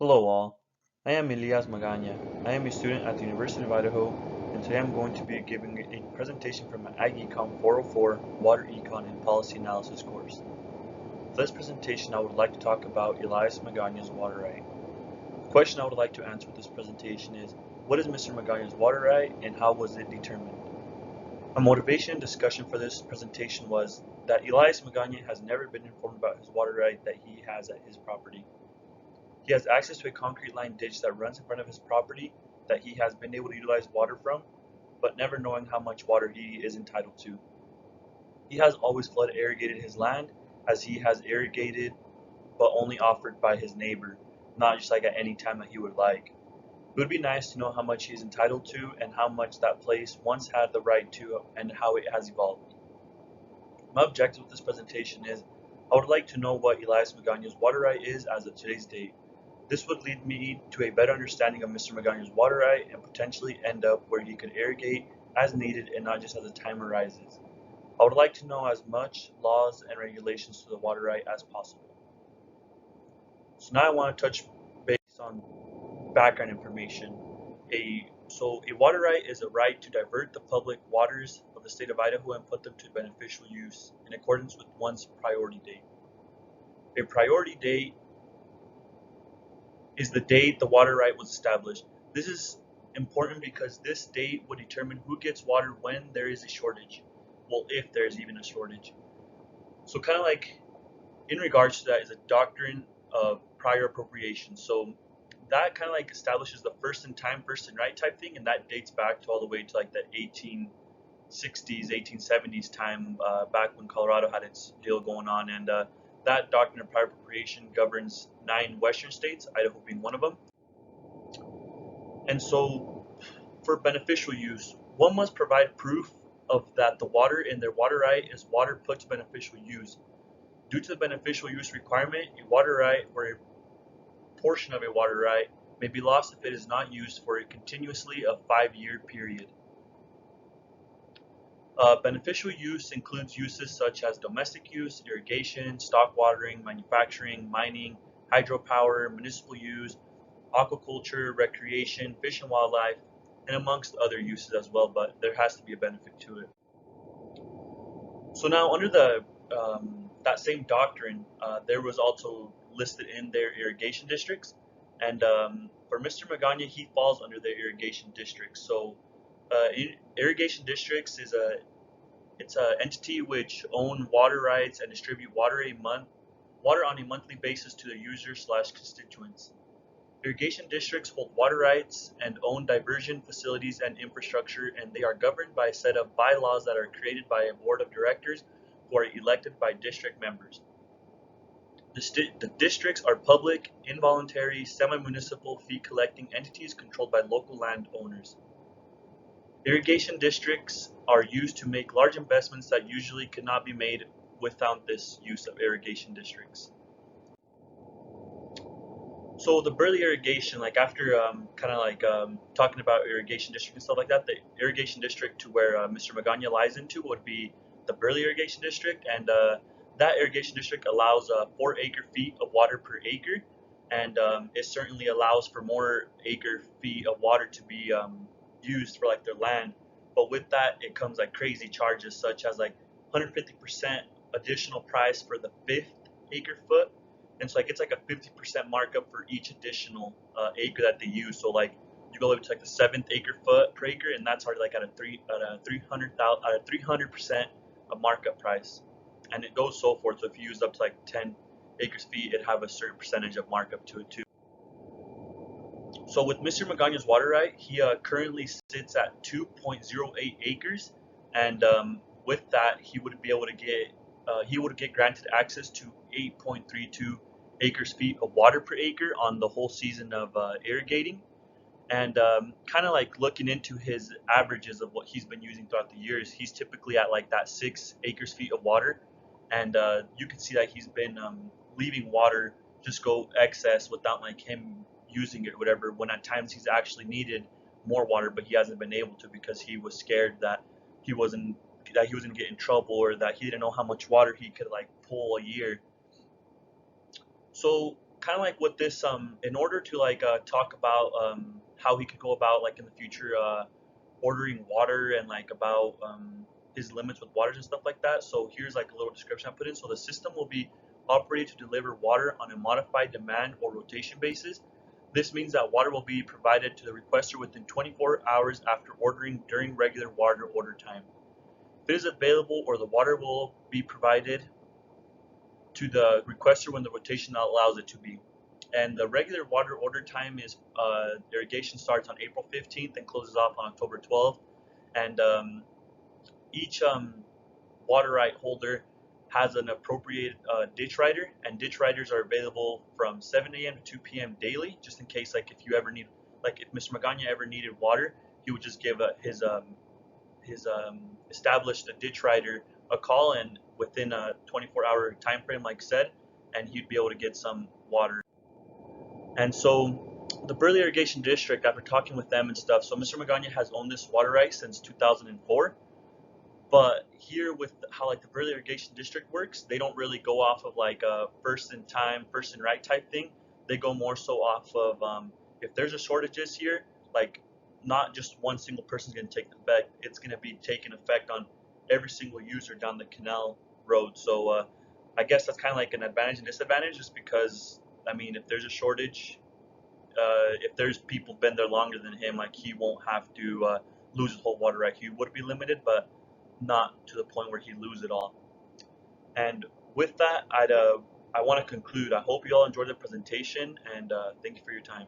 Hello all, I am Elias Magana. I am a student at the University of Idaho, and today I'm going to be giving a presentation from my Econ 404 Water Econ and Policy Analysis course. For this presentation, I would like to talk about Elias Magana's water right. The question I would like to answer with this presentation is, what is Mr. Magana's water right and how was it determined? My motivation and discussion for this presentation was that Elias Magana has never been informed about his water right that he has at his property. He has access to a concrete lined ditch that runs in front of his property that he has been able to utilize water from, but never knowing how much water he is entitled to. He has always flood irrigated his land, as he has irrigated but only offered by his neighbor, not just like at any time that he would like. It would be nice to know how much he is entitled to and how much that place once had the right to and how it has evolved. My objective with this presentation is I would like to know what Elias Magana's water right is as of today's date. This would lead me to a better understanding of Mr. Magana's water right and potentially end up where he could irrigate as needed and not just as the time arises. I would like to know as much laws and regulations to the water right as possible. So now I want to touch base on background information. A water right is a right to divert the public waters of the state of Idaho and put them to beneficial use in accordance with one's priority date. A priority date is the date the water right was established. This is important because this date would determine who gets water when there is a shortage. Well, if there is even a shortage. So kind of like in regards to that is a doctrine of prior appropriation. So that kind of like establishes the first in time, first in right type thing, and that dates back to all the way to like the 1860s, 1870s time, back when Colorado had its deal going on, and that doctrine of prior appropriation governs 9 western states, Idaho being one of them. And so, for beneficial use, one must provide proof of that the water in their water right is water put to beneficial use. Due to the beneficial use requirement, a water right or a portion of a water right may be lost if it is not used for a continuously a 5-year period. Beneficial use includes uses such as domestic use, irrigation, stock watering, manufacturing, mining, hydropower, municipal use, aquaculture, recreation, fish and wildlife, and amongst other uses as well, but there has to be a benefit to it. So now under the that same doctrine, there was also listed in their irrigation districts, and for Mr. Magana, he falls under the irrigation districts. So irrigation districts is it's an entity which own water rights and distribute water on a monthly basis to their users/constituents. Irrigation districts hold water rights and own diversion facilities and infrastructure, and they are governed by a set of bylaws that are created by a board of directors who are elected by district members. The districts are public, involuntary, semi-municipal fee-collecting entities controlled by local landowners. Irrigation districts are used to make large investments that usually could not be made without this use of irrigation districts. So the Burley irrigation, like after kind of like talking about irrigation district and stuff like that, the irrigation district to where Mr. Magana lies into would be the Burley irrigation district, and that irrigation district allows 4 acre feet of water per acre, and it certainly allows for more acre feet of water to be used for like their land. But with that, it comes like crazy charges such as like 150% additional price for the 5th acre foot, and so like it's like a 50% markup for each additional acre that they use. So like you go over to like the 7th acre foot per acre, and that's already like at a 300% a markup price, and it goes so forth. So if you use up to like 10 acres feet, it'd have a certain percentage of markup to it too. So with Mr. Magana's water right, he currently sits at 2.08 acres, and with that, he would be able to get granted access to 8.32 acres feet of water per acre on the whole season of irrigating. And kind of like looking into his averages of what he's been using throughout the years, he's typically at like that 6 acres feet of water, and you can see that he's been leaving water just go excess without like him using it or whatever, when at times he's actually needed more water, but he hasn't been able to because he was scared that he wasn't that he was gonna get in trouble, or that he didn't know how much water he could like pull a year. So kind of like with this, in order to like talk about how he could go about like in the future ordering water and like about his limits with waters and stuff like that. So here's like a little description I put in. So the system will be operated to deliver water on a modified demand or rotation basis. This means that water will be provided to the requester within 24 hours after ordering during regular water order time. If it is available, or the water will be provided to the requester when the rotation allows it to be. And the regular water order time is irrigation starts on April 15th and closes off on October 12th. And each water right holder has an appropriate ditch rider, and ditch riders are available from 7 a.m. to 2 p.m. daily, just in case, like if you ever need, like if Mr. Magana ever needed water, he would just give his established ditch rider a call, and within a 24-hour time frame, like said, and he'd be able to get some water. And so the Burley Irrigation District, after talking with them and stuff, so Mr. Magana has owned this water right since 2004. But here with how like the Burley Irrigation District works, they don't really go off of like a first in time, first in right type thing. They go more so off of if there's a shortages here, like not just one single person's going to take the effect. It's going to be taking effect on every single user down the canal road. So I guess that's kind of like an advantage and disadvantage, just because I mean, if there's a shortage, if there's people been there longer than him, like he won't have to lose his whole water right. He would be limited, but not to the point where he lose it all. And with that, I want to conclude. I hope you all enjoyed the presentation, and thank you for your time.